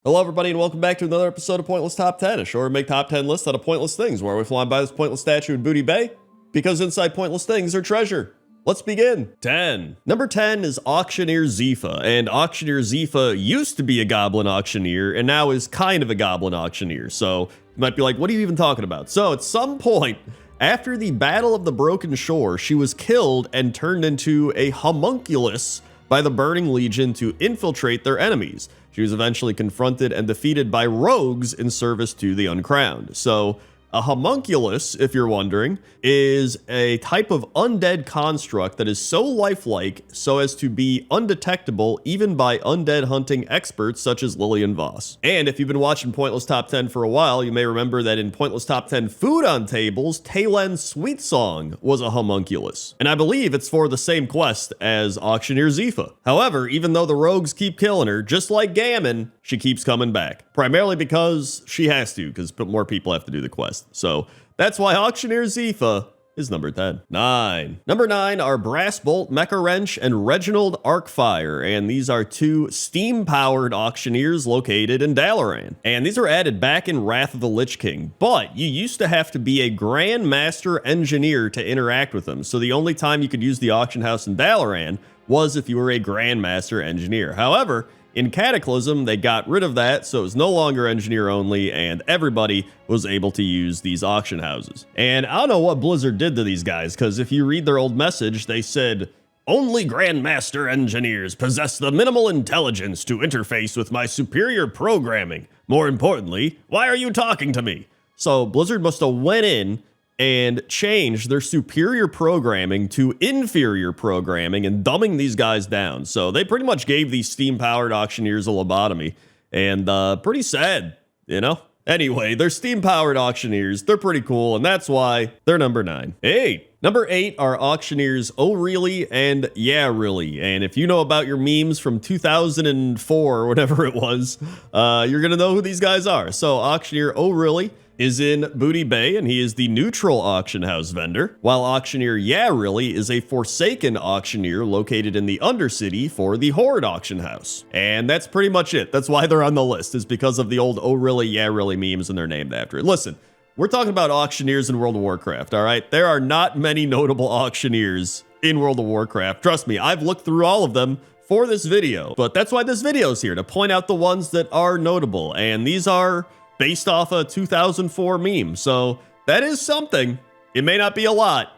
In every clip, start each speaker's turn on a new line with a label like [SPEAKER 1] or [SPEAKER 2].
[SPEAKER 1] Hello, everybody, and welcome back to another episode of Pointless Top 10, a show where we make top 10 lists out of pointless things, where we fly by this pointless statue in Booty Bay, because inside pointless things are treasure. Let's begin. 10. Number 10 is Auctioneer Zifa, and Auctioneer Zifa used to be a goblin auctioneer, and now is kind of a goblin auctioneer, so you might be like, what are you even talking about? So, at some point, after the Battle of the Broken Shore, she was killed and turned into a homunculus by the Burning Legion to infiltrate their enemies. She was eventually confronted and defeated by rogues in service to the Uncrowned. So, a homunculus, if you're wondering, is a type of undead construct that is so lifelike so as to be undetectable even by undead hunting experts such as Lillian Voss. And if you've been watching Pointless Top 10 for a while, you may remember that in Pointless Top 10 Food on Tables, Taylen's Sweet Song was a homunculus. And I believe it's for the same quest as Auctioneer Zifa. However, even though the rogues keep killing her, just like Gammon, she keeps coming back. Primarily because she has to, because more people have to do the quest. So that's why Auctioneer Zifa is number 10. 9. Number 9 are Brass Bolt, Mecha Wrench, and Reginald Arcfire, and these are two steam-powered auctioneers located in Dalaran. And these were added back in Wrath of the Lich King, but you used to have to be a Grand Master Engineer to interact with them, so the only time you could use the auction house in Dalaran was if you were a Grand Master Engineer. However, in Cataclysm, they got rid of that, so it was no longer engineer only, and everybody was able to use these auction houses. And I don't know what Blizzard did to these guys, because if you read their old message, they said, "Only Grandmaster Engineers possess the minimal intelligence to interface with my superior programming. More importantly, why are you talking to me?" So Blizzard must have went in and changed their superior programming to inferior programming and dumbing these guys down. So they pretty much gave these steam-powered auctioneers a lobotomy. And pretty sad, you know? Anyway, they're steam-powered auctioneers. They're pretty cool, and that's why they're number 9. 8. Number 8 are auctioneers Oh Really and Yeah Really. And if you know about your memes from 2004 or whatever it was, you're going to know who these guys are. So auctioneer Oh Really is in Booty Bay, and he is the neutral auction house vendor, while auctioneer Yeah Really is a Forsaken auctioneer located in the Undercity for the Horde auction house. And that's pretty much it. That's why they're on the list, is because of the old Oh Really, Yeah Really memes, and they're named after it. Listen, we're talking about auctioneers in World of Warcraft, all right? There are not many notable auctioneers in World of Warcraft. Trust me, I've looked through all of them for this video, but that's why this video is here, to point out the ones that are notable, and these are based off a 2004 meme, so that is something. It may not be a lot,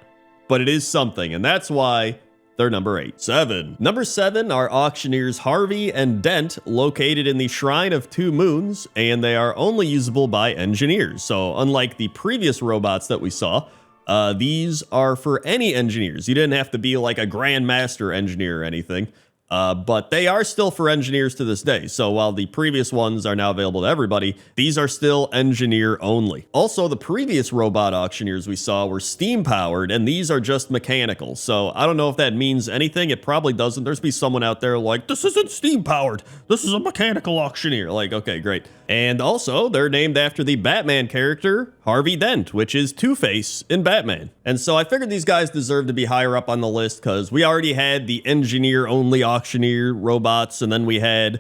[SPEAKER 1] but it is something, and that's why they're number 8. 7. Number 7 are auctioneers Harvey and Dent, located in the Shrine of Two Moons, and they are only usable by engineers. So unlike the previous robots that we saw, these are for any engineers. You didn't have to be like a Grandmaster engineer or anything. But they are still for engineers to this day. So while the previous ones are now available to everybody, these are still engineer only. Also, the previous robot auctioneers we saw were steam powered, and these are just mechanical. So I don't know if that means anything. It probably doesn't. There's be someone out there like, this isn't steam powered. This is a mechanical auctioneer. Like, okay, great. And also, they're named after the Batman character, Harvey Dent, which is Two-Face in Batman. And so I figured these guys deserve to be higher up on the list because we already had the engineer-only auctioneer robots, and then we had,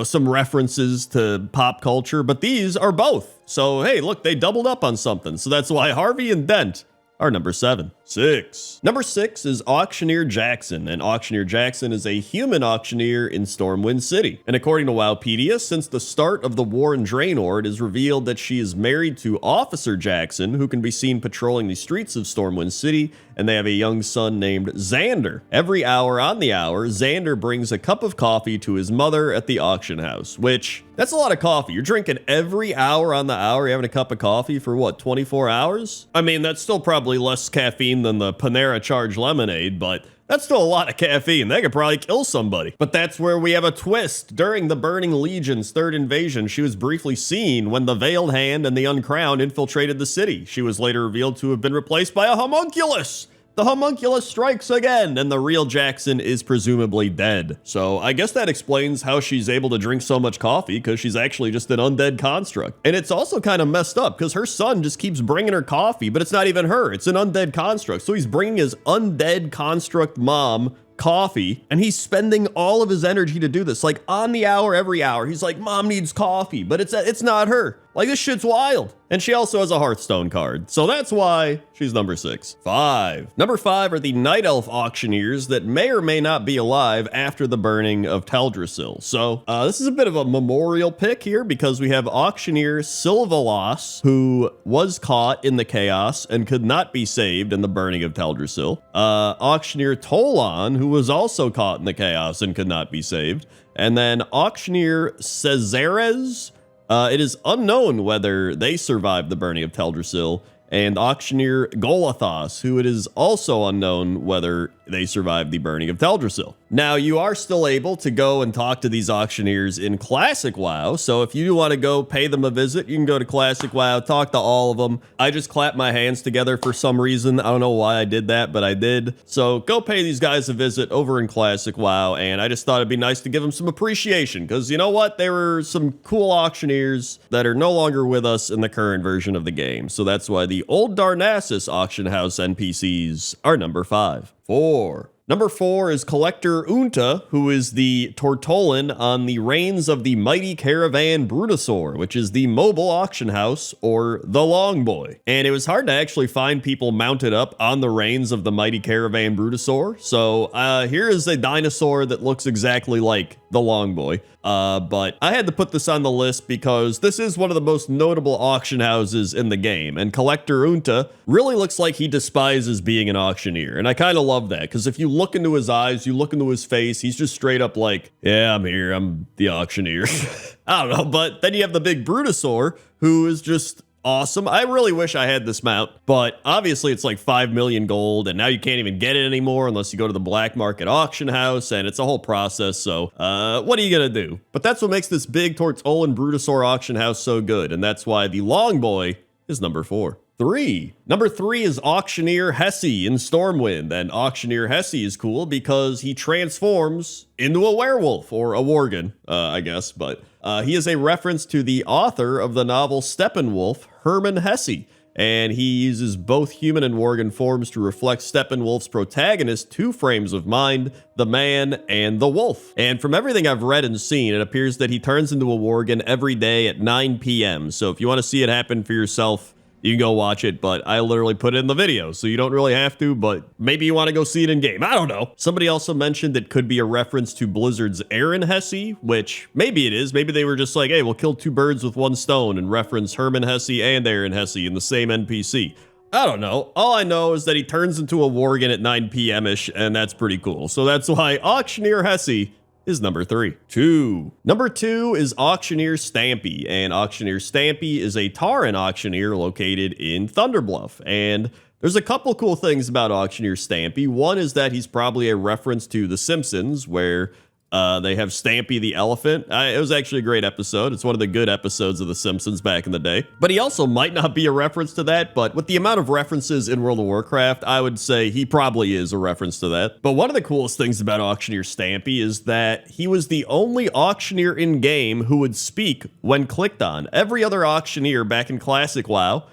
[SPEAKER 1] some references to pop culture, but these are both. So, hey, look, they doubled up on something. So that's why Harvey and Dent are number 7. 6. Number 6 is Auctioneer Jackson, and Auctioneer Jackson is a human auctioneer in Stormwind City. And according to Wowpedia, since the start of the war in Draenor, it is revealed that she is married to Officer Jackson, who can be seen patrolling the streets of Stormwind City, and they have a young son named Xander. Every hour on the hour, Xander brings a cup of coffee to his mother at the auction house, which, that's a lot of coffee. You're drinking every hour on the hour, you're having a cup of coffee for what, 24 hours? I mean, that's still probably less caffeine than the Panera Charge lemonade, but that's still a lot of caffeine. That could probably kill somebody. But that's where we have a twist. During the Burning Legion's third invasion, she was briefly seen when the Veiled Hand and the Uncrowned infiltrated the city. She was later revealed to have been replaced by a homunculus. The homunculus strikes again, and the real Jackson is presumably dead. So I guess that explains how she's able to drink so much coffee, because she's actually just an undead construct. And it's also kind of messed up, because her son just keeps bringing her coffee, but it's not even her. It's an undead construct. So he's bringing his undead construct mom coffee, and he's spending all of his energy to do this, like on the hour, every hour. He's like, Mom needs coffee, but it's not her. Like, this shit's wild. And she also has a Hearthstone card, so that's why she's number 6. 5. Number 5 are the Night Elf Auctioneers that may or may not be alive after the burning of Teldrassil. So this is a bit of a memorial pick here because we have Auctioneer Silvalos, who was caught in the chaos and could not be saved in the burning of Teldrassil. Auctioneer Tolan, who was also caught in the chaos and could not be saved. And then Auctioneer Cesares. It is unknown whether they survived the burning of Teldrassil, and Auctioneer Golathos, who it is also unknown whether they survived the burning of Teldrassil. Now, you are still able to go and talk to these auctioneers in Classic WoW, so if you want to go pay them a visit, you can go to Classic WoW, talk to all of them. I just clapped my hands together for some reason. I don't know why I did that, but I did. So go pay these guys a visit over in Classic WoW, and I just thought it'd be nice to give them some appreciation, because you know what? There were some cool auctioneers that are no longer with us in the current version of the game, so that's why the Old Darnassus auction house NPCs are number 5. 4. Number 4 is Collector Unta, who is the Tortolan on the reins of the Mighty Caravan Brutosaur, which is the mobile auction house, or the Long Boy. And it was hard to actually find people mounted up on the reins of the Mighty Caravan Brutosaur. So here is a dinosaur that looks exactly like the Long Boy. But I had to put this on the list because this is one of the most notable auction houses in the game, and Collector Unta really looks like he despises being an auctioneer, and I kind of love that, because if you look into his eyes, you look into his face, he's just straight up like, yeah, I'm here, I'm the auctioneer. I don't know, but then you have the big Brutosaur, who is just awesome. I really wish I had this mount, but obviously it's like 5 million gold, and now you can't even get it anymore unless you go to the black market auction house, and it's a whole process, so what are you gonna do? But that's what makes this big Tortolan Brutosaur auction house so good, and that's why the Long Boy is number 4. 3. Number 3 is Auctioneer Hesse in Stormwind, and Auctioneer Hesse is cool because he transforms into a werewolf, or a worgen, I guess, but he is a reference to the author of the novel Steppenwolf, Hermann Hesse, and he uses both human and worgen forms to reflect Steppenwolf's protagonist 2 frames of mind, the man and the wolf. And from everything I've read and seen, it appears that he turns into a worgen every day at 9 p.m. So if you want to see it happen for yourself, you can go watch it, but I literally put it in the video, so you don't really have to, but maybe you want to go see it in game. I don't know. Somebody also mentioned it could be a reference to Blizzard's Aaron Hesse, which maybe it is. Maybe they were just like, hey, we'll kill 2 birds with 1 stone and reference Hermann Hesse and Aaron Hesse in the same NPC. I don't know. All I know is that he turns into a worgen at 9 p.m.-ish, and that's pretty cool. So that's why Auctioneer Hesse is number 3. 2. Number 2 is Auctioneer Stampy, and Auctioneer Stampy is a Tauren auctioneer located in Thunderbluff, and there's a couple cool things about Auctioneer Stampy. One is that he's probably a reference to The Simpsons, where they have Stampy the elephant. It was actually a great episode. It's one of the good episodes of The Simpsons back in the day. But he also might not be a reference to that, but with the amount of references in World of Warcraft, I would say he probably is a reference to that. But one of the coolest things about Auctioneer Stampy is that he was the only auctioneer in-game who would speak when clicked on. Every other auctioneer back in Classic WoW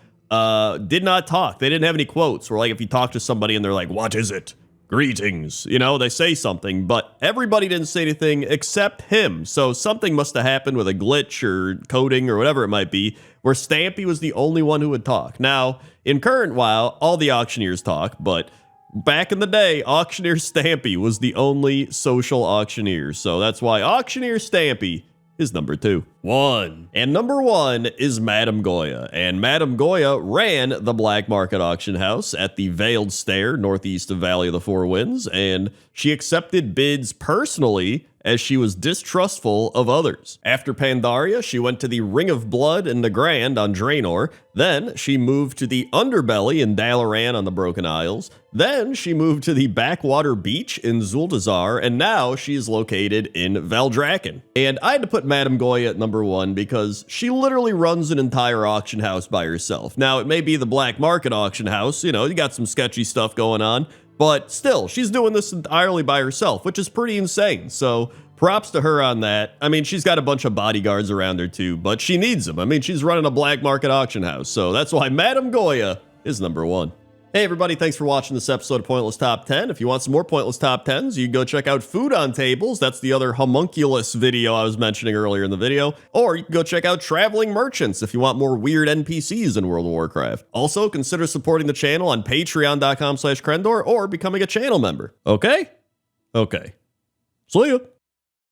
[SPEAKER 1] did not talk. They didn't have any quotes, or like if you talk to somebody and they're like, what is it? Greetings, you know, they say something, but everybody didn't say anything except him. So something must have happened with a glitch or coding or whatever it might be, where Stampy was the only one who would talk. Now, in current WoW, all the auctioneers talk, but back in the day, Auctioneer Stampy was the only social auctioneer. So that's why Auctioneer Stampy is number 2. 1. And number 1 is Madame Goya. And Madame Goya ran the Black Market Auction House at the Veiled Stair, northeast of Valley of the Four Winds, and she accepted bids personally as she was distrustful of others. After Pandaria, she went to the Ring of Blood in Nagrand on Draenor. Then she moved to the Underbelly in Dalaran on the Broken Isles. Then she moved to the Backwater Beach in Zuldazar, and now she is located in Valdrakken. And I had to put Madame Goya at number 1 because she literally runs an entire auction house by herself. Now, it may be the Black Market Auction House, you know, you got some sketchy stuff going on, but still, she's doing this entirely by herself, which is pretty insane. So props to her on that. I mean, she's got a bunch of bodyguards around her too, but she needs them. I mean, she's running a black market auction house. So that's why Madame Goya is number 1. Hey everybody, thanks for watching this episode of Pointless Top 10. If you want some more Pointless Top 10s, you can go check out Food on Tables. That's the other homunculus video I was mentioning earlier in the video. Or you can go check out Traveling Merchants if you want more weird NPCs in World of Warcraft. Also, consider supporting the channel on patreon.com/Crendor or becoming a channel member. Okay? Okay. See ya.